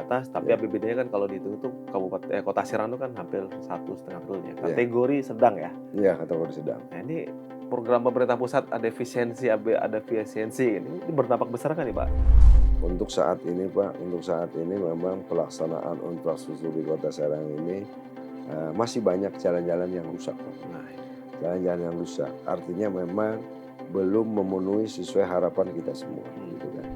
terbatas, tapi Ya. APBD-nya kan kalau dihitung itu Kota Serang itu kan hampir 1,5 triliun ya. Ya. Kategori sedang ya. Iya, kategori sedang. Nah, ini program pemerintah pusat ada efisiensi ini berdampak besar kan nih Pak? Untuk saat ini Pak, memang pelaksanaan infrastruktur di Kota Serang ini masih banyak jalan-jalan yang rusak Pak. Nah, Jalan-jalan yang rusak, artinya memang belum memenuhi sesuai harapan kita semua, gitu kan.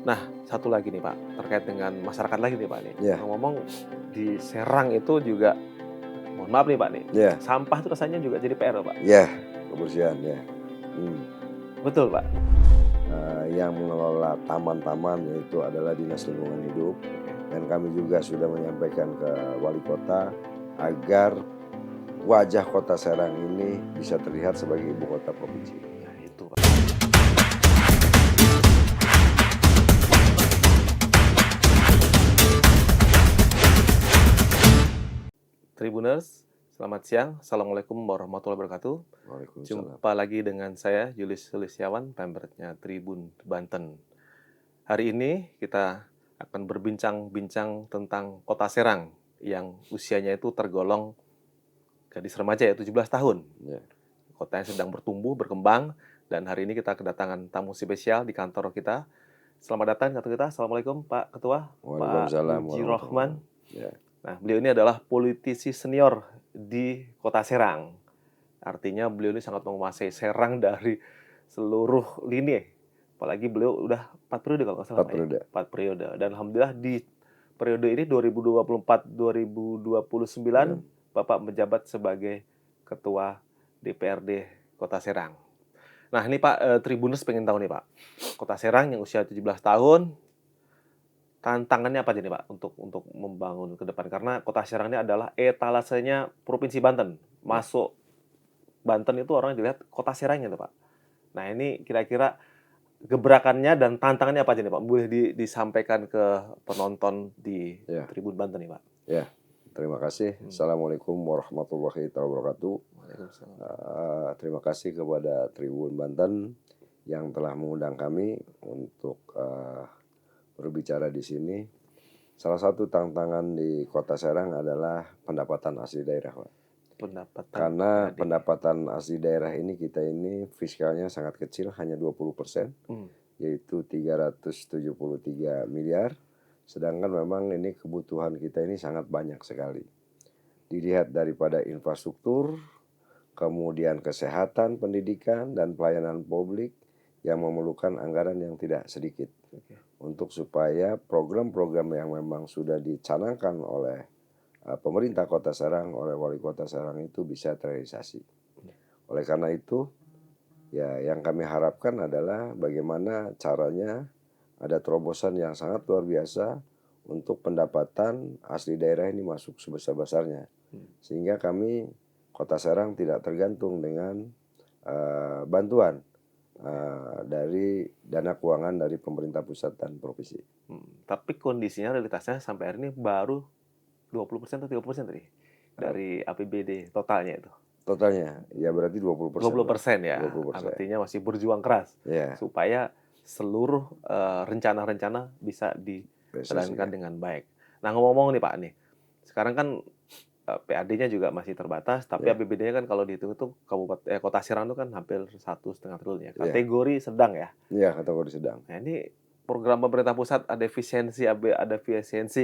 Nah, satu lagi nih Pak, terkait dengan masyarakat lagi nih Pak nih. Ya. Ngomong di Serang itu juga, mohon maaf nih Pak nih, Ya. sampah itu rasanya juga jadi PR loh Pak. Ya, kebersihan ya. Betul Pak. Yang mengelola taman-taman yaitu adalah Dinas Lingkungan Hidup, dan kami juga sudah menyampaikan ke Wali Kota agar wajah Kota Serang ini bisa terlihat sebagai ibu kota provinsi. Nah, itu Pak. Tribuners, selamat siang. Assalamualaikum warahmatullahi wabarakatuh. Waalaikumsalam. Jumpa lagi dengan saya, Julius Sulistiawan, pemretnya Tribun Banten. Hari ini kita akan berbincang-bincang tentang Kota Serang yang usianya itu tergolong gadis remaja ya, 17 tahun. Ya. Kota yang sedang bertumbuh, berkembang, dan hari ini kita kedatangan tamu spesial di kantor kita. Selamat datang di kantor kita. Assalamualaikum Pak Ketua, Pak Waalaikumsalam Muji Rohman. Ya. Nah, beliau ini adalah politisi senior di Kota Serang. Artinya beliau ini sangat menguasai Serang dari seluruh lini. Apalagi beliau udah 4 periode kalau nggak salah. 4 periode. Dan alhamdulillah di periode ini 2024-2029 Bapak menjabat sebagai Ketua DPRD Kota Serang. Nah, ini Pak, Tribuners pengen tahu nih Pak. Kota Serang yang usia 17 tahun, tantangannya apa aja nih Pak untuk membangun ke depan? Karena Kota Serang ini adalah etalasenya Provinsi Banten. Masuk Banten itu orang dilihat Kota Serangnya tuh Pak. Nah, ini kira-kira gebrakannya dan tantangannya apa aja nih Pak? Boleh disampaikan ke penonton di Tribun Banten nih Pak. Ya, terima kasih. Assalamualaikum warahmatullahi wabarakatuh. Terima kasih kepada Tribun Banten yang telah mengundang kami untuk berbicara di sini. Salah satu tantangan di Kota Serang adalah pendapatan asli daerah, Pak. Karena pendapatan asli daerah ini kita ini fiskalnya sangat kecil, hanya 20%, yaitu 373 miliar. Sedangkan memang ini kebutuhan kita ini sangat banyak sekali. Dilihat daripada infrastruktur, kemudian kesehatan, pendidikan, dan pelayanan publik yang memerlukan anggaran yang tidak sedikit. Untuk supaya program-program yang memang sudah dicanangkan oleh pemerintah Kota Serang, oleh Wali Kota Serang itu bisa terrealisasi. Oleh karena itu, ya yang kami harapkan adalah bagaimana caranya ada terobosan yang sangat luar biasa untuk pendapatan asli daerah ini masuk sebesar-besarnya. Sehingga kami Kota Serang tidak tergantung dengan bantuan dari dana keuangan dari pemerintah pusat dan provinsi. Tapi kondisinya realitasnya sampai hari ini baru 20% atau 30% tadi dari APBD totalnya itu. Totalnya ya berarti 20%. 20% ya. 20%. Artinya masih berjuang keras supaya seluruh rencana-rencana bisa dijalankan dengan baik. Nah, ngomong-ngomong nih Pak nih. Sekarang kan PAD-nya juga masih terbatas, tapi APBD-nya kan kalau dihitung itu Kota Serang itu kan hampir 1,5 triliun ya. Kategori sedang ya. Iya, kategori sedang. Nah, ini program pemerintah pusat ada efisiensi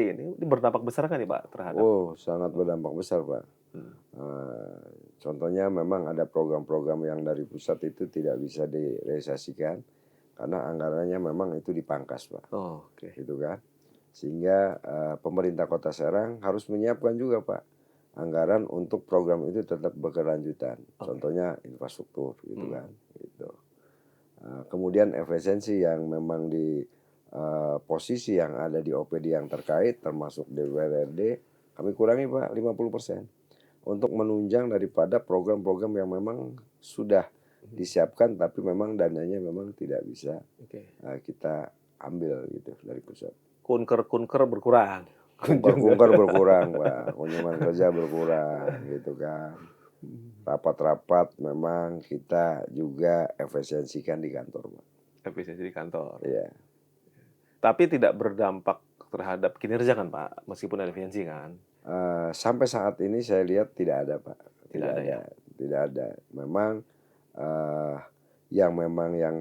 ini berdampak besar kan nih Pak terhadap? Oh, sangat berdampak besar Pak. Contohnya memang ada program-program yang dari pusat itu tidak bisa direalisasikan karena anggarannya memang itu dipangkas Pak. Gitu kan. Sehingga pemerintah Kota Serang harus menyiapkan juga Pak anggaran untuk program itu tetap berkelanjutan. Contohnya infrastruktur gitu kan. Gitu. Kemudian efisiensi yang memang di posisi yang ada di OPD yang terkait termasuk DPRD kami kurangi Pak 50% untuk menunjang daripada program-program yang memang sudah disiapkan tapi memang dananya memang tidak bisa kita ambil gitu dari pusat. Kunker berkurang. Kunker berkurang Pak, kunjungan kerja berkurang gitu kan. Rapat-rapat memang kita juga efisiensikan di kantor Pak. Efisiensi di kantor. Iya. Tapi tidak berdampak terhadap kinerja kan Pak, meskipun ada efisiensi kan? Sampai saat ini saya lihat tidak ada, Pak. Tidak ada ya? Tidak ada. Memang eh, yang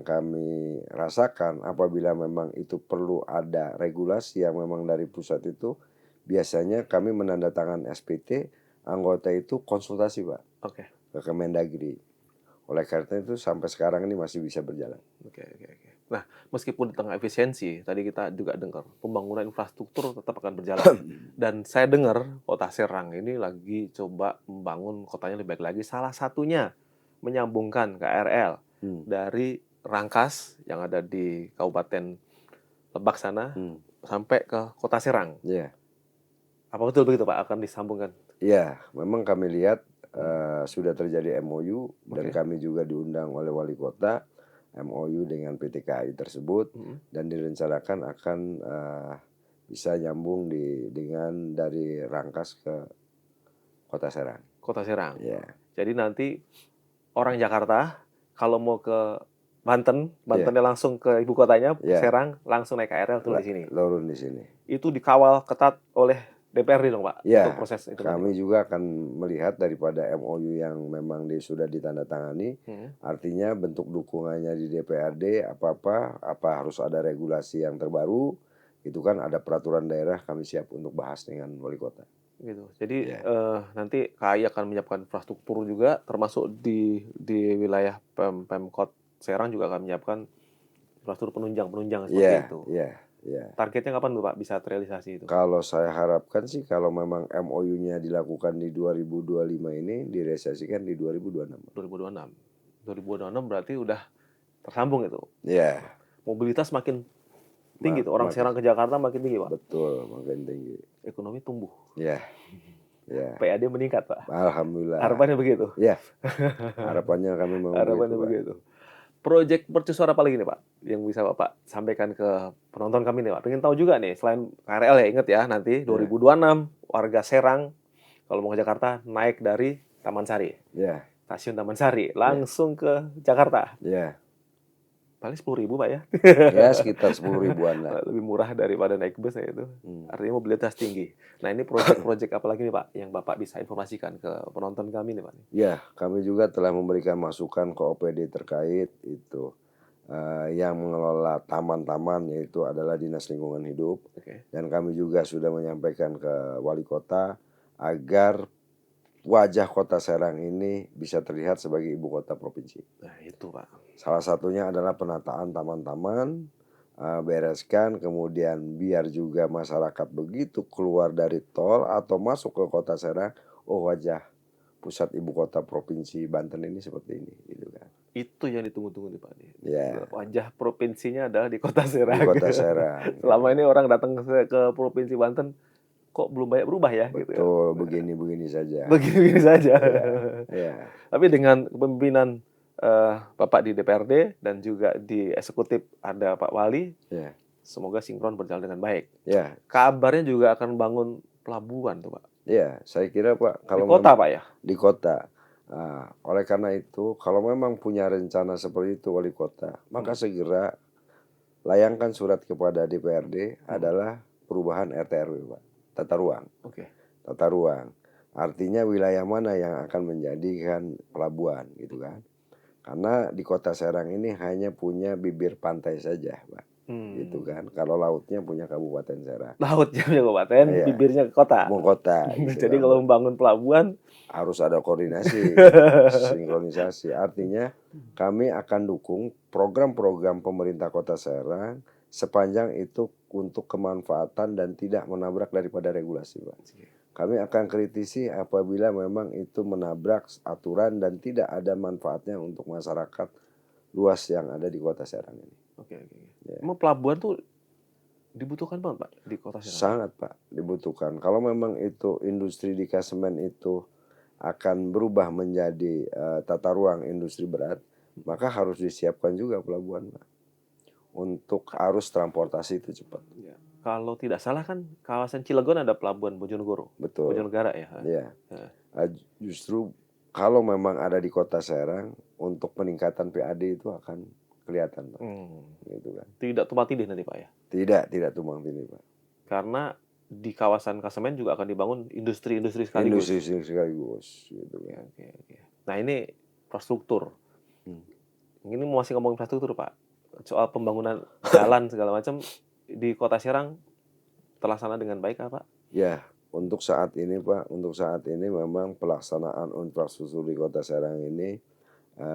kami rasakan apabila memang itu perlu ada regulasi yang memang dari pusat itu, biasanya kami menandatangan SPT, anggota itu konsultasi, Pak, Oke. ke Kemendagri. Oleh karena itu sampai sekarang ini masih bisa berjalan. Oke. Nah, meskipun di tengah efisiensi, tadi kita juga dengar pembangunan infrastruktur tetap akan berjalan. Dan saya dengar Kota Serang ini lagi coba membangun kotanya lebih baik lagi. Salah satunya menyambungkan KRL dari Rangkas yang ada di Kabupaten Lebak sana sampai ke Kota Serang. Ya, Apa betul begitu Pak akan disambungkan? ya, memang kami lihat sudah terjadi MOU dan Oke. kami juga diundang oleh wali kota MOU dengan PT KAI tersebut dan direncanakan akan bisa nyambung dengan dari Rangkas ke Kota Serang. Kota Serang. Ya, Jadi nanti orang Jakarta kalau mau ke Bantennya langsung ke ibu kotanya, Ya. Serang, langsung naik KRL turun di sini. turun di sini. Itu dikawal ketat oleh DPRD dong Pak, Ya, untuk proses itu kami nanti, juga akan melihat daripada MOU yang memang sudah ditandatangani, artinya bentuk dukungannya di DPRD apa harus ada regulasi yang terbaru, itu kan ada peraturan daerah, kami siap untuk bahas dengan wali kota. gitu. Jadi Ya. nanti KAI akan menyiapkan infrastruktur juga, termasuk di wilayah Pemkot Serang juga akan menyiapkan infrastruktur penunjang seperti Iya, itu. iya, iya. Targetnya kapan tuh Pak bisa terrealisasi itu? Kalau saya harapkan sih kalau memang MOU-nya dilakukan di 2025 ini direalisasikan di 2026. 2026 berarti udah tersambung itu. Ya, Mobilitas makin tinggi tuh. Orang Serang ke Jakarta makin tinggi Pak. betul, makin tinggi. Ekonomi tumbuh. Ya, ya. PAD meningkat Pak. Alhamdulillah. Harapannya begitu. Ya, harapannya kami mau Harapannya begitu. Proyek mercusuar apa lagi nih Pak yang bisa Bapak sampaikan ke penonton kami nih Pak? Pengen tahu juga nih, selain KRL ya ingat ya nanti 2026 warga Serang kalau mau ke Jakarta naik dari Taman Sari. Ya, Stasiun Taman Sari langsung ke Jakarta. ya, Paling 10.000 Pak ya. ya sekitar 10.000-an lah. Lebih murah daripada naik bus ya itu. Artinya mobilitas tinggi. Nah ini proyek-proyek apa lagi nih Pak yang Bapak bisa informasikan ke penonton kami nih Pak? Ya, kami juga telah memberikan masukan ke OPD terkait itu. Yang mengelola taman-taman yaitu adalah Dinas Lingkungan Hidup. Oke. Dan kami juga sudah menyampaikan ke wali kota agar wajah kota Serang ini bisa terlihat sebagai ibu kota provinsi. Nah itu Pak. Salah satunya adalah penataan taman-taman, bereskan, kemudian biar juga masyarakat begitu keluar dari tol atau masuk ke kota Serang, oh wajah pusat ibu kota provinsi Banten ini seperti ini, gitu kan. Itu yang ditunggu-tunggu nih Pak. Ya, Wajah provinsinya adalah di Kota Serang. di kota Serang. Selama ini orang datang ke Provinsi Banten kok belum banyak berubah ya gitu ya. Betul, begini-begini saja. Begini saja. Ya, Tapi dengan kepemimpinan Bapak di DPRD dan juga di eksekutif ada Pak Wali, ya, semoga sinkron berjalan dengan baik. ya, Kabarnya juga akan bangun pelabuhan tuh Pak. ya. Saya kira Pak, Di kalau kota Pak ya. di kota. Oleh karena itu, kalau memang punya rencana seperti itu wali kota, maka segera layangkan surat kepada DPRD adalah perubahan RT RW, Pak. Tata ruang. Oke. Tata ruang. Artinya wilayah mana yang akan menjadikan pelabuhan, gitu kan? Karena di kota Serang ini hanya punya bibir pantai saja, Pak. Gitu kan. Kalau lautnya punya Kabupaten Serang. Lautnya punya kabupaten, Iya. bibirnya ke kota. Mau kota. Gitu Jadi kan, kalau Pak. membangun pelabuhan Harus ada koordinasi, sinkronisasi. Artinya kami akan dukung program-program pemerintah Kota Serang sepanjang itu untuk kemanfaatan dan tidak menabrak daripada regulasi, Pak. Kami akan kritisi apabila memang itu menabrak aturan dan tidak ada manfaatnya untuk masyarakat luas yang ada di Kota Serang ini. Oke. Ya. Emang pelabuhan tuh dibutuhkan banget Pak di Kota Serang. Sangat, Pak, dibutuhkan. Kalau memang itu industri di Kasemen itu akan berubah menjadi tata ruang industri berat, maka harus disiapkan juga pelabuhan, Pak, untuk arus transportasi itu cepat. Ya. Kalau tidak salah kan kawasan Cilegon ada pelabuhan Bojonegoro. Betul. Bojonegara ya. Ya. Justru kalau memang ada di Kota Serang, untuk peningkatan PAD itu akan kelihatan, Pak. Gitu kan. Tidak tumpang tindih nanti Pak ya. Tidak tumpang tindih, Pak. karena di kawasan Kasemen juga akan dibangun industri-industri sekaligus. Industri sekaligus gitu Oke, kan. oke, oke. Nah, ini infrastruktur. Hmm. Ini masih ngomong infrastruktur, Pak. Soal pembangunan jalan segala macam di Kota Serang terlaksana dengan baik, Pak? Ya, untuk saat ini Pak, untuk saat ini memang pelaksanaan infrastruktur di Kota Serang ini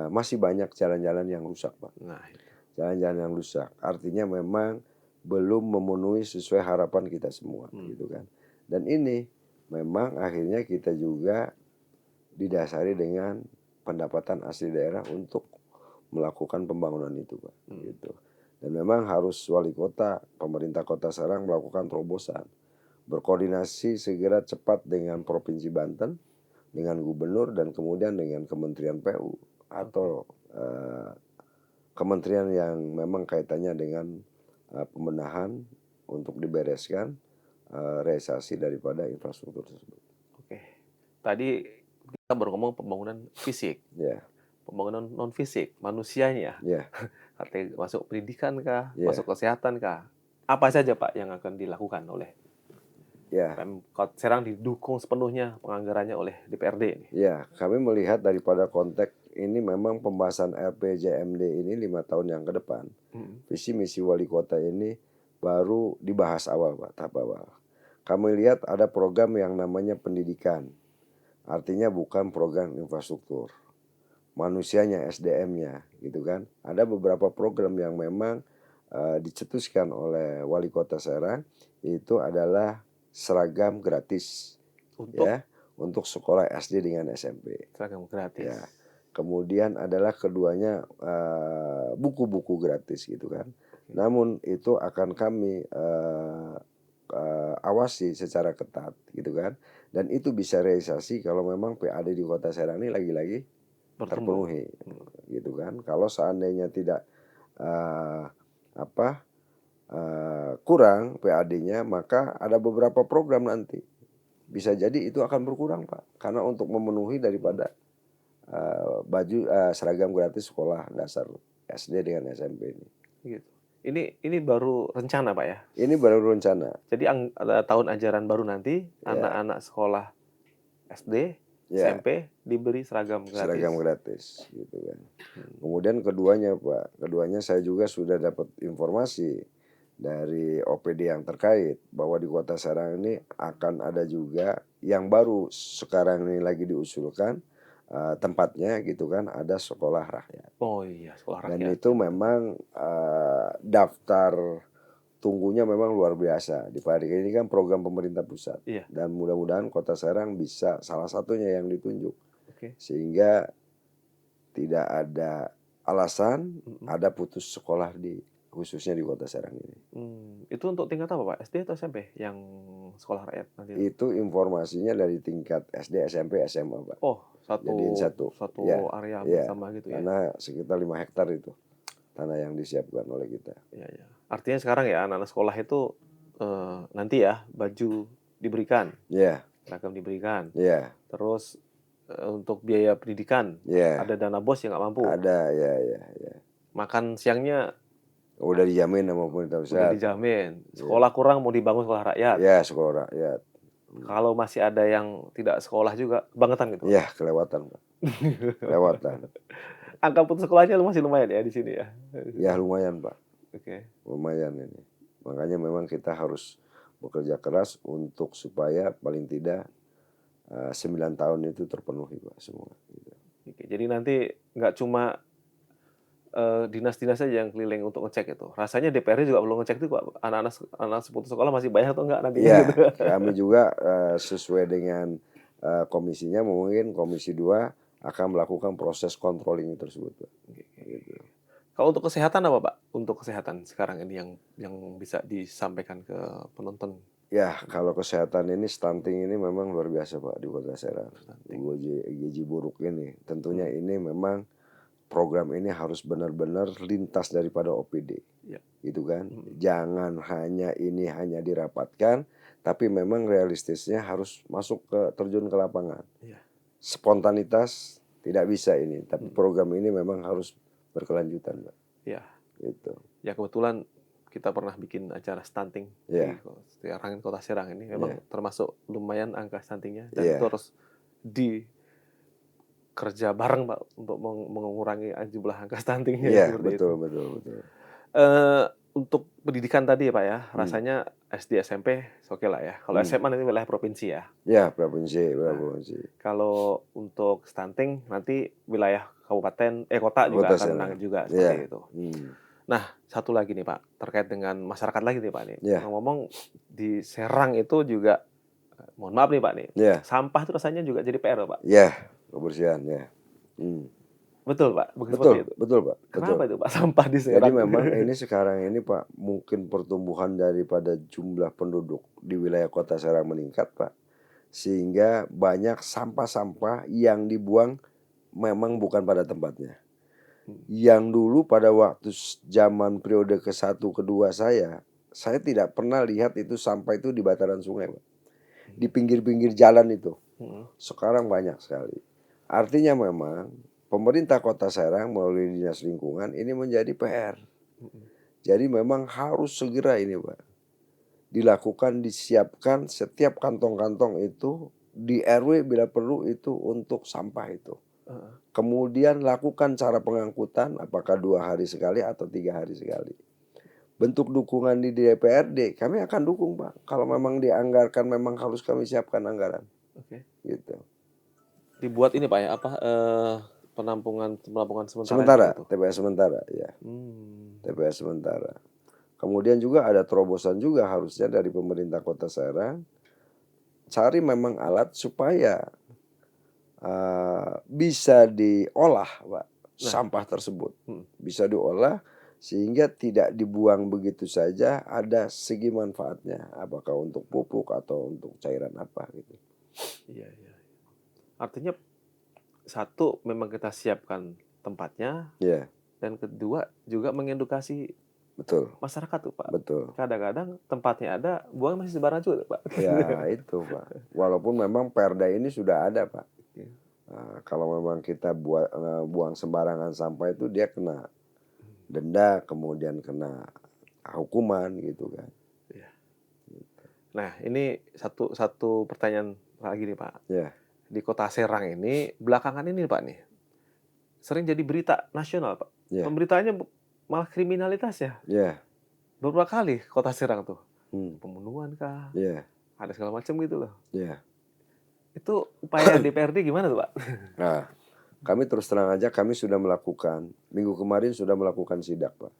masih banyak jalan-jalan yang rusak Pak. Nah, itu. Jalan-jalan yang rusak. Artinya memang belum memenuhi sesuai harapan kita semua gitu kan. Dan ini memang akhirnya kita juga didasari dengan pendapatan asli daerah untuk melakukan pembangunan itu Pak gitu. Dan memang harus wali kota, pemerintah Kota Serang melakukan terobosan, berkoordinasi segera cepat dengan Provinsi Banten, dengan gubernur dan kemudian dengan Kementerian PU atau kementerian yang memang kaitannya dengan pembenahan untuk dibereskan realisasi daripada infrastruktur tersebut. Oke. Tadi kita baru ngomong pembangunan fisik, Ya, pembangunan non fisik, manusianya. ya, Artinya masuk pendidikan kah, ya, masuk kesehatan kah? Apa saja Pak yang akan dilakukan oleh ya, Pemkot Serang didukung sepenuhnya penganggarannya oleh DPRD ini? ya. Kami melihat daripada konteks ini memang pembahasan RPJMD ini 5 tahun yang ke depan. Visi misi wali kota ini baru dibahas awal Pak, tahap awal. Kami lihat ada program yang namanya pendidikan. Artinya bukan program infrastruktur. Manusianya, SDM-nya gitu kan. Ada beberapa program yang memang dicetuskan oleh wali kota Serang, itu adalah seragam gratis Untuk ya untuk sekolah SD dengan SMP. seragam gratis. Ya. Kemudian adalah keduanya buku-buku gratis gitu kan. Namun itu akan kami awasi secara ketat gitu kan. Dan itu bisa realisasi kalau memang PAD di Kota Serang ini lagi-lagi Bertumbuh. terpenuhi gitu kan. Kalau seandainya tidak kurang PAD-nya, maka ada beberapa program nanti bisa jadi itu akan berkurang Pak, karena untuk memenuhi daripada seragam gratis sekolah dasar SD dengan SMP ini. Gitu. Ini baru rencana Pak ya. Ini baru rencana. Jadi tahun ajaran baru nanti Ya. anak-anak sekolah SD, Ya. SMP diberi seragam gratis. Seragam gratis gitu kan. Kemudian keduanya Pak, keduanya saya juga sudah dapat informasi dari OPD yang terkait bahwa di Kota Serang ini akan ada juga yang baru sekarang ini lagi diusulkan tempatnya gitu kan, ada sekolah rakyat. Oh iya, sekolah rakyat. Dan itu memang daftar tunggunya memang luar biasa. Di Padi ini kan program pemerintah pusat. Iya. Dan mudah-mudahan Kota Serang bisa salah satunya yang ditunjuk. Oke. Sehingga tidak ada alasan ada putus sekolah khususnya di Kota Serang ini. Itu untuk tingkat apa Pak? SD atau SMP yang sekolah rakyat nanti? Itu informasinya dari tingkat SD, SMP, SMA Pak. Oh, Jadiin satu ya, area bersama gitu ya. Karena sekitar 5 hektar itu tanah yang disiapkan oleh kita. Iya, iya. Artinya sekarang ya anak-anak sekolah itu nanti ya baju diberikan, seragam diberikan. Terus untuk biaya pendidikan ada dana BOS yang nggak mampu. Ada, ya. Makan siangnya udah dijamin sama pemerintah pusat. Udah dijamin. Sekolah kurang mau dibangun sekolah rakyat. Ya, sekolah rakyat. Kalau masih ada yang tidak sekolah juga kebangetan gitu. Ya, kelewatan Pak. Kelewatan. Angka putus sekolahnya masih lumayan ya di sini ya. Ya lumayan Pak. Oke. Lumayan ini. Makanya memang kita harus bekerja keras untuk supaya paling tidak 9 tahun itu terpenuhi Pak semua. Gitu. Oke, jadi nanti nggak cuma dinas-dinas saja yang keliling untuk ngecek itu. Rasanya DPRD juga perlu ngecek itu Pak. Anak seputus sekolah masih banyak atau enggak nanti. Iya, gitu. Kami juga sesuai dengan komisinya mungkin Komisi 2 akan melakukan proses controlling tersebut Pak. Gitu. Kalau untuk kesehatan apa Pak? Untuk kesehatan sekarang ini yang bisa disampaikan ke penonton. Ya, kalau kesehatan ini stunting ini memang luar biasa Pak di Kota Serang. Gizi buruk ini. Tentunya ini memang program ini harus benar-benar lintas daripada OPD. Gitu kan. Jangan hanya dirapatkan, tapi memang realistisnya harus masuk terjun ke lapangan. Spontanitas tidak bisa ini, tapi program ini memang harus berkelanjutan Pak. Ya. Gitu. Ya kebetulan kita pernah bikin acara stunting Iya. di Serang, Kota Serang ini. Memang Iya. termasuk lumayan angka stuntingnya, dan Iya. itu harus kerja bareng Pak untuk mengurangi jumlah angka stuntingnya Iya, seperti itu. betul, betul, betul. Untuk pendidikan tadi ya Pak ya, rasanya SD, SMP oke lah ya. Kalau Hmm. SMA nanti wilayah provinsi ya. Ya, provinsi, provinsi. Kalau untuk stunting nanti wilayah kabupaten, kota juga Kota akan Serang. menang juga Iya. seperti itu. Nah, satu lagi nih Pak, terkait dengan masyarakat lagi nih Pak nih. Iya. Ngomong di Serang itu juga, mohon maaf nih Pak nih, Iya. sampah itu rasanya juga jadi PR Pak. Ya, kebersihan ya. Betul Pak, begitu Betul, seperti itu. betul Pak. Kenapa Betul. itu Pak sampah di Jadi Serang? memang ini sekarang ini Pak, mungkin pertumbuhan daripada jumlah penduduk di wilayah Kota Serang meningkat Pak. Sehingga banyak sampah-sampah yang dibuang memang bukan pada tempatnya. Yang dulu pada waktu zaman periode ke-1, ke-2 saya tidak pernah lihat itu sampah itu di bataran sungai Pak. Di pinggir-pinggir jalan itu. Sekarang banyak sekali. Artinya memang pemerintah Kota Serang melalui Dinas Lingkungan ini menjadi PR. Jadi memang harus segera ini Pak dilakukan, disiapkan setiap kantong-kantong itu di RW bila perlu itu untuk sampah itu. Kemudian lakukan cara pengangkutan apakah 2 hari sekali atau 3 hari sekali. Bentuk dukungan di DPRD kami akan dukung Pak. Kalau memang dianggarkan memang harus kami siapkan anggaran. Oke. Gitu. Dibuat ini Pak ya, penampungan sementara. Sementara, gitu. TPS sementara ya. TPS sementara. Kemudian juga ada terobosan juga harusnya dari pemerintah Kota Serang cari memang alat supaya bisa diolah Pak, sampah tersebut. Bisa diolah sehingga tidak dibuang begitu saja, ada segi manfaatnya, apakah untuk pupuk atau untuk cairan apa gitu. Iya. Artinya satu memang kita siapkan tempatnya, Ya, dan kedua juga mengedukasi betul. masyarakat tuh Pak. Betul. Kadang-kadang tempatnya ada, buang masih sembarangan juga Pak. Ya itu Pak. Walaupun memang perda ini sudah ada Pak. Kalau memang kita buang sembarangan sampah itu dia kena denda, kemudian kena hukuman gitu kan. Nah ini satu pertanyaan lagi nih Pak. Ya. Di Kota Serang ini belakangan ini Pak nih sering jadi berita nasional Pak. Ya. Pemberitaannya malah kriminalitas ya. Ya. Beberapa kali Kota Serang tuh pembunuhan kah? Ya. Ada segala macam gitu loh. Ya. Itu upaya DPRD gimana tuh Pak? Nah, kami terus terang aja kami sudah melakukan, minggu kemarin sudah melakukan sidak Pak.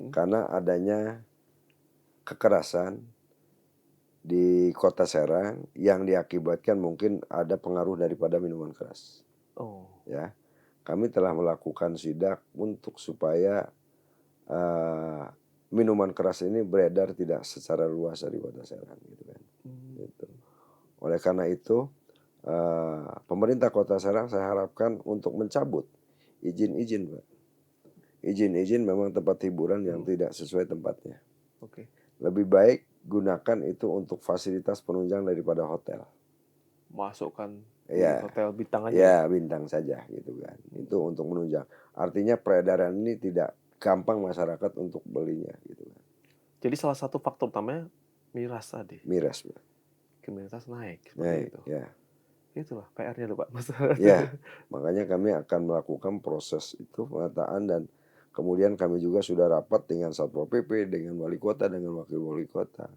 Karena adanya kekerasan di Kota Serang yang diakibatkan mungkin ada pengaruh daripada minuman keras. Ya, kami telah melakukan sidak untuk supaya minuman keras ini beredar tidak secara luas di Kota Serang gitu kan. Gitu. Oleh karena itu pemerintah Kota Serang saya harapkan untuk mencabut izin-izin Pak. Izin-izin memang tempat hiburan yang tidak sesuai tempatnya. Lebih baik gunakan itu untuk fasilitas penunjang daripada hotel. Masukkan Ya, hotel bintang aja. Ya, bintang saja gitu kan. Itu untuk menunjang. Artinya peredaran ini tidak gampang masyarakat untuk belinya gitu kan. Jadi salah satu faktor utamanya miras tadi. Miras, Pak. Kriminalitas naik Naik, itu. ya. Itulah PR-nya loh Pak. Ya, makanya kami akan melakukan proses itu penataan dan kemudian kami juga sudah rapat dengan Satpol PP, dengan wali kota, dengan wakil wali kota,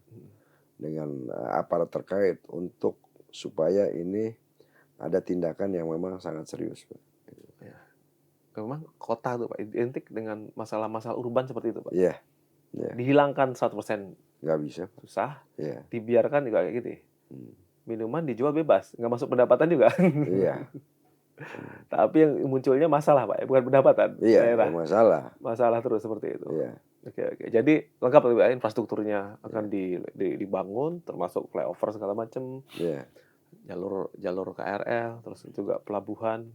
dengan aparat terkait untuk supaya ini ada tindakan yang memang sangat serius, Pak. Ya. Memang kota tuh Pak identik dengan masalah-masalah urban seperti itu Pak. Iya. Ya. Dihilangkan 100% nggak bisa. Susah. Ya. Dibiarkan juga kayak gitu. Minuman dijual bebas, nggak masuk pendapatan juga. Iya. Tapi yang munculnya masalah Pak, bukan pendapatan. Iya, masalah. Masalah terus seperti itu. Iya. Oke. Jadi lengkap infrastrukturnya akan dibangun, termasuk flyover segala macam. Iya. Jalur KRL, terus juga pelabuhan,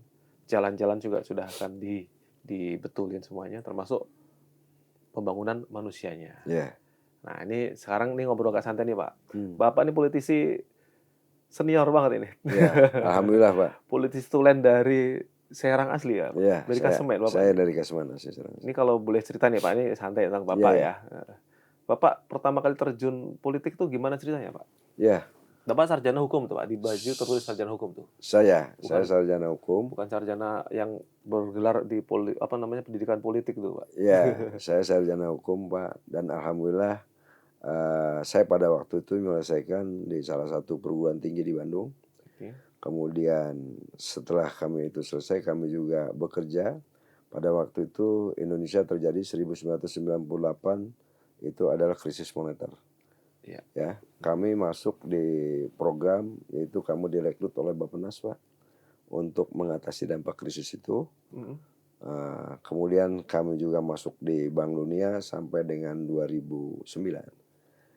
jalan-jalan juga sudah akan dibetulin semuanya, termasuk pembangunan manusianya. Iya. Nah ini sekarang nih ngobrol agak santai nih Pak. Bapak ini politisi senior banget ini. Ya, alhamdulillah Pak. Politisi tulen dari Serang asli ya? Iya, dari Kasemen Bapak? Saya dari Kasemen asli Serang. Ini kalau boleh cerita nih Pak, ini santai tentang Bapak ya. Bapak pertama kali terjun politik tuh gimana ceritanya, Pak? Ya, Bapak sarjana hukum tuh, Pak, di baju tertulis sarjana hukum tuh? saya Bukan sarjana hukum. bukan sarjana yang bergelar di apa namanya, pendidikan politik tuh, Pak? Ya, saya sarjana hukum, Pak, dan alhamdulillah saya pada waktu itu menyelesaikan di salah satu perguruan tinggi di Bandung. Oke. Kemudian setelah kami itu selesai, kami juga bekerja. Pada waktu itu Indonesia terjadi 1998, itu adalah krisis moneter. Iya. Ya, kami masuk di program, yaitu kami direkrut oleh Bappenas, Pak, untuk mengatasi dampak krisis itu. Mhm. Kemudian kami juga masuk di Bank Dunia sampai dengan 2009.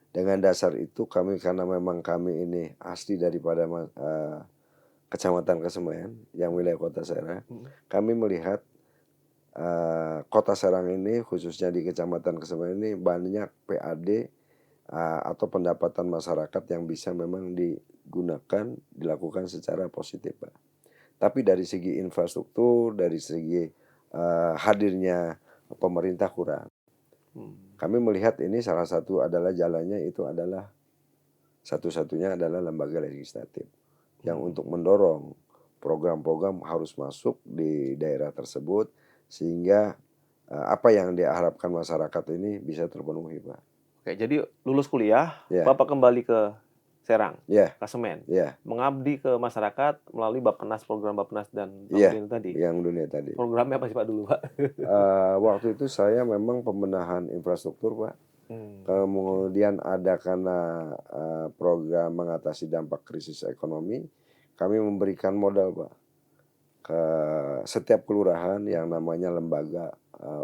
Dengan dasar itu kami, karena memang kami ini asli daripada Kecamatan Kesemayan yang wilayah Kota Serang, Mhm. kami melihat Kota Serang ini, khususnya di Kecamatan Kesemayan ini, banyak PAD atau pendapatan masyarakat yang bisa memang digunakan, dilakukan secara positif, Pak. Tapi dari segi infrastruktur, dari segi hadirnya pemerintah kurang. Mmm. Kami melihat ini salah satu adalah jalannya itu adalah satu-satunya adalah lembaga legislatif yang untuk mendorong program-program harus masuk di daerah tersebut sehingga apa yang diharapkan masyarakat ini bisa terpenuhi, Pak. Oke, jadi lulus kuliah, Ya, Bapak kembali ke Serang, ya, Klasemen, ya, mengabdi ke masyarakat melalui Bappenas, program Bappenas dan Bank ya, Dunia tadi. yang dunia tadi. Programnya apa sih, Pak, dulu, Pak? Waktu itu saya memang pembenahan infrastruktur, Pak. Oke. Kemudian ada karena program mengatasi dampak krisis ekonomi, kami memberikan modal, Pak, ke setiap kelurahan yang namanya lembaga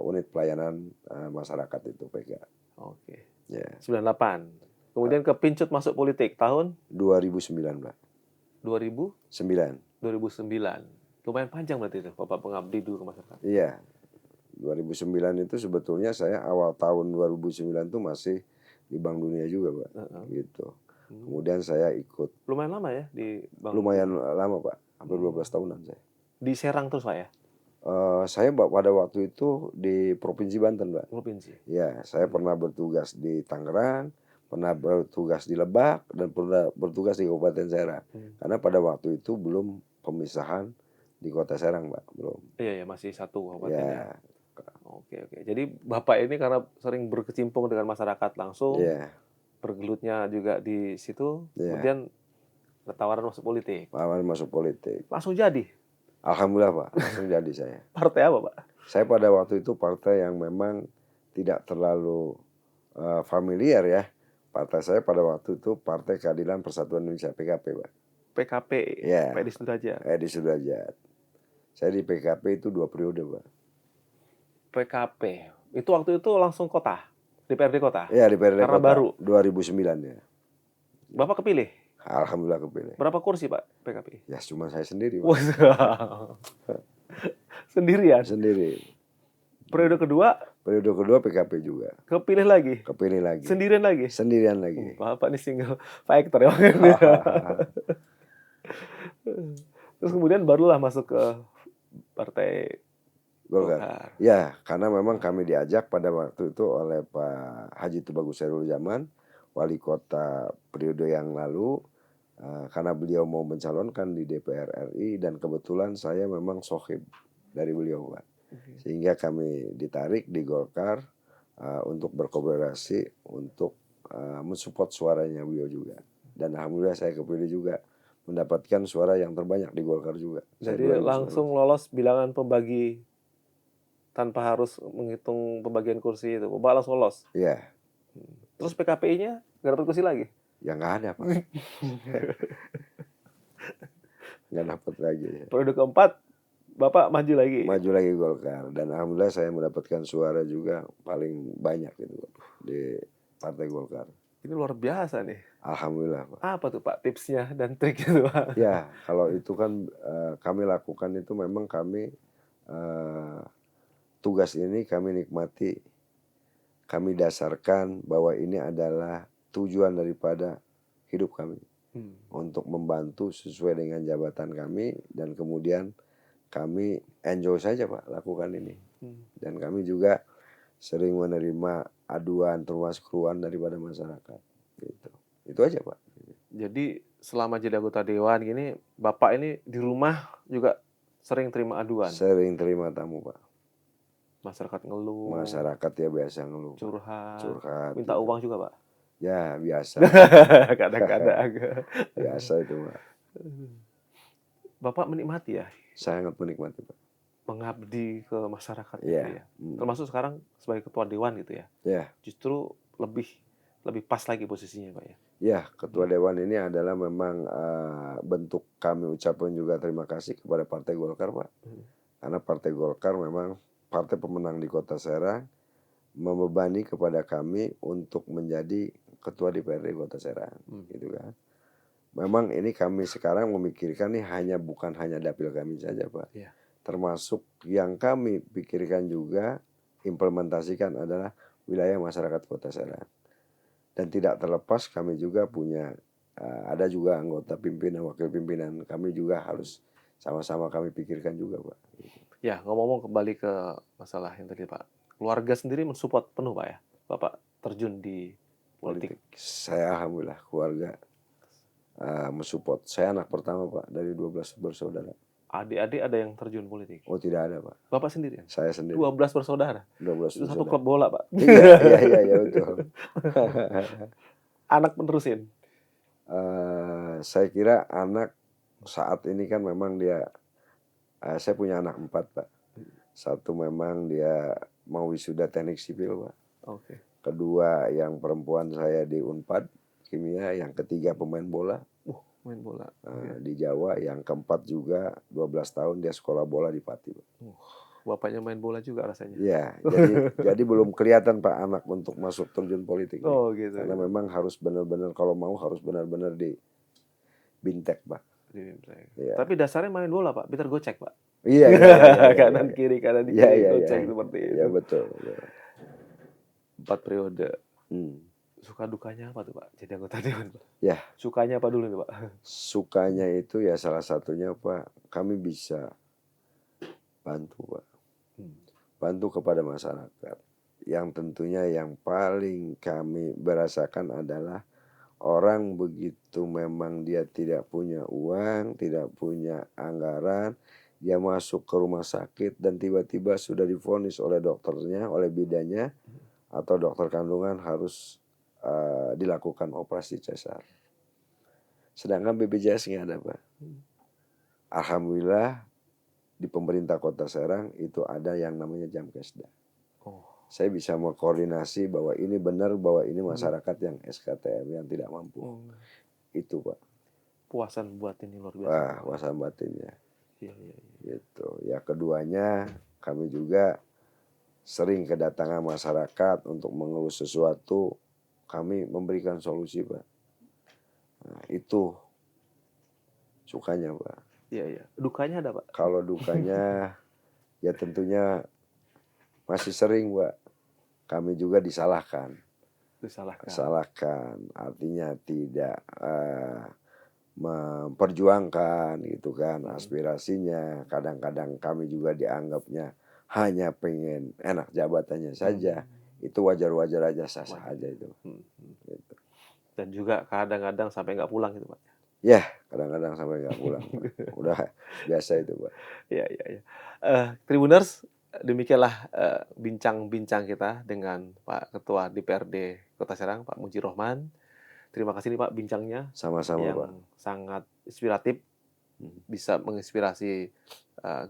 unit pelayanan masyarakat itu PK. Oke. Ya, 98. Kemudian kepincut masuk politik tahun 2009, Pak. 2000 9. 2009. Lumayan panjang berarti itu Bapak pengabdi dulu ke masyarakat. Iya, 2009 itu sebetulnya saya awal tahun 2009 itu masih di Bank Dunia juga, Pak. Heeh. Gitu. Hmm. Kemudian saya ikut Lumayan lama ya di Bank lumayan Dunia. lama, Pak. Hampir 12 tahunan saya. Di Serang terus, Pak, ya? Saya pada waktu itu di Provinsi Banten, Pak. Provinsi. Ya, saya pernah bertugas di Tangerang, pernah bertugas di Lebak, dan pernah bertugas di Kabupaten Serang. Karena pada waktu itu belum pemisahan di Kota Serang, Pak. Belum. Iya, ya, masih satu kabupaten ya. Ya, Oke, oke. Jadi Bapak ini karena sering berkecimpung dengan masyarakat langsung, ya, bergelutnya juga di situ, ya. kemudian ada tawaran masuk politik. Awal masuk politik. Langsung jadi. Alhamdulillah, Pak. Langsung jadi saya. Partai apa, Pak? Saya pada waktu itu partai yang memang tidak terlalu familiar ya. Partai saya pada waktu itu Partai Keadilan Persatuan Indonesia, PKP, Pak. PKP, Ya, Pak Edi Sudrajat. Edi Sudrajat. Saya di PKP itu 2 periode, Pak. PKP. Itu waktu itu langsung kota, DPRD kota. Ya, di PRD Karena Kota baru. 2009 ya. Bapak kepilih. Alhamdulillah kepilih. Berapa kursi, Pak, PKP? Ya, cuma saya sendiri, Pak. Wah. Sendirian. Sendiri. Periode kedua Periode kedua PKP juga. kepilih lagi. Kepilih lagi. Sendirian lagi. Sendirian lagi. Bapak nih single factor ya. Terus kemudian barulah masuk ke Partai Golkar. Golkar. Ya, karena memang kami diajak pada waktu itu oleh Pak Haji Tubagus Chairul Zaman, wali kota periode yang lalu, karena beliau mau mencalonkan di DPR RI dan kebetulan saya memang sohib dari beliau, Pak. Sehingga kami ditarik di Golkar untuk berkolaborasi untuk mensupport suaranya beliau juga. Dan alhamdulillah saya kepilih juga, mendapatkan suara yang terbanyak di Golkar juga. Jadi langsung lolos bilangan pembagi tanpa harus menghitung pembagian kursi itu. Bapak langsung lolos. Iya. Terus PKPI-nya nggak dapat kursi lagi? Ya nggak ada, Pak. Nggak dapat lagi. Periode keempat Bapak maju lagi. Maju lagi Golkar, dan alhamdulillah saya mendapatkan suara juga paling banyak gitu di Partai Golkar. Ini luar biasa nih. Alhamdulillah, Pak. Apa tuh, Pak, tipsnya dan triknya tuh, Pak? Ya, kalau itu kan kami lakukan itu memang kami tugas ini kami nikmati, kami dasarkan bahwa ini adalah tujuan daripada hidup kami. Untuk membantu sesuai dengan jabatan kami, dan kemudian kami enjoy saja, Pak, lakukan ini. Dan kami juga sering menerima aduan termasuk keluhan daripada masyarakat. Gitu. Itu aja Pak. Jadi selama jadi anggota dewan gini, Bapak ini di rumah juga sering terima aduan. Sering terima tamu Pak. Masyarakat ngeluh, Masyarakat ya biasa ngeluh Pak. curhat, Curhat minta gitu. uang juga, Pak. Ya biasa. Kadang-kadang. Biasa itu Pak. Bapak menikmati ya Sangat menikmati Pak. mengabdi ke masyarakat gitu Iya. ya. Termasuk sekarang sebagai ketua dewan gitu ya. Ya. Justru lebih pas lagi posisinya, Pak ya. Ya, Ketua Dewan ini adalah memang bentuk kami ucapkan juga terima kasih kepada Partai Golkar, Pak. Karena Partai Golkar memang partai pemenang di Kota Serang, membebani kepada kami untuk menjadi Ketua DPRD Kota Serang, gitu kan. Memang ini kami sekarang memikirkan nih bukan hanya dapil kami saja, Pak. Iya. Termasuk yang kami pikirkan juga implementasikan adalah wilayah masyarakat Kota Serang. Dan tidak terlepas kami juga punya ada juga anggota pimpinan, wakil pimpinan kami juga harus sama-sama kami pikirkan juga Pak. Ya, ngomong-ngomong kembali ke masalah yang tadi Pak. Keluarga sendiri mensupport penuh Pak ya? Bapak terjun di politik. Saya alhamdulillah keluarga mensupport. Saya anak pertama Pak dari 12 bersaudara. Adik-adik ada yang terjun politik? Oh tidak ada Pak. Bapak sendiri? Saya sendiri. 12 bersaudara? 12 Itu satu bersaudara. klub bola Pak? Iya betul. Anak penerusin? Saya kira anak saat ini kan memang dia, saya punya anak 4 Pak. Satu memang dia mau wisuda teknik sipil Pak. Oke. Kedua yang perempuan saya di Unpad kimia, yang ketiga pemain bola. Main bola. Di Jawa, yang keempat juga 12 tahun dia sekolah bola di Pati. Bapaknya main bola juga rasanya. Ya, jadi belum kelihatan Pak anak untuk masuk terjun politik. Oh gitu. Karena memang harus benar-benar kalau mau harus benar-benar di bintek Pak. Ya. Tapi dasarnya main bola Pak, Peter gocek Pak. Iya. Kanan kiri gocek seperti itu. Iya betul. 4 periode. Suka dukanya apa tuh Pak? Jadi anggota dewan Pak. Ya. Sukanya apa dulu nih Pak? Sukanya itu ya salah satunya Pak, kami bisa bantu Pak. Bantu kepada masyarakat. Yang tentunya yang paling kami berasakan adalah orang begitu memang dia tidak punya uang, tidak punya anggaran, dia masuk ke rumah sakit dan tiba-tiba sudah divonis oleh dokternya, oleh bidannya atau dokter kandungan harus dilakukan operasi cesar. Sedangkan BPJS nggak ada Pak. Alhamdulillah di pemerintah Kota Serang itu ada yang namanya Jamkesda. Saya bisa mengkoordinasi bahwa ini benar, bahwa ini masyarakat yang SKTM yang tidak mampu. Itu Pak. Puasan buat ini luar biasa. Wah, puasan batinnya. Iya. Gitu. Ya keduanya kami juga sering kedatangan masyarakat untuk mengeluh sesuatu, kami memberikan solusi Pak. Nah, itu sukanya Pak. Iya. Dukanya ada Pak? Kalau dukanya ya tentunya masih sering Pak. Kami juga disalahkan. Artinya tidak memperjuangkan gitu kan aspirasinya. Kadang-kadang kami juga dianggapnya hanya pengen enak jabatannya saja. Itu wajar-wajar aja, sah-sah aja itu. Gitu. Dan juga kadang-kadang sampai nggak pulang gitu Pak? Ya, kadang-kadang sampai nggak pulang Pak. Udah biasa itu Pak. Iya. Tribuners, demikianlah bincang-bincang kita dengan Pak Ketua DPRD Kota Serang, Pak Muji Rohman. Terima kasih nih Pak bincangnya. Sama-sama yang Pak. Sangat inspiratif, bisa menginspirasi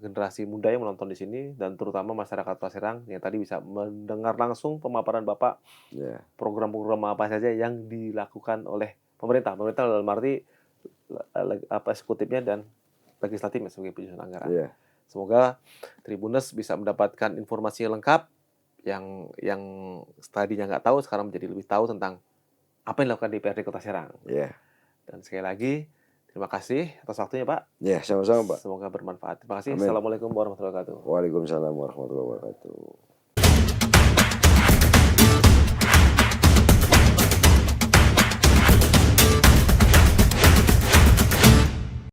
generasi muda yang menonton di sini dan terutama masyarakat Kota Serang yang tadi bisa mendengar langsung pemaparan Bapak program-program apa saja yang dilakukan oleh pemerintah dalam arti eksekutifnya dan legislatifnya sebagai penyusun anggaran. Semoga Tribuners bisa mendapatkan informasi yang lengkap yang tadinya nggak tahu sekarang menjadi lebih tahu tentang apa yang dilakukan DPRD Kota Serang. Dan sekali lagi terima kasih atas waktunya Pak. Ya, sama-sama Pak. Semoga bermanfaat. Terima kasih. Assalamualaikum warahmatullahi wabarakatuh. Waalaikumsalam warahmatullahi wabarakatuh.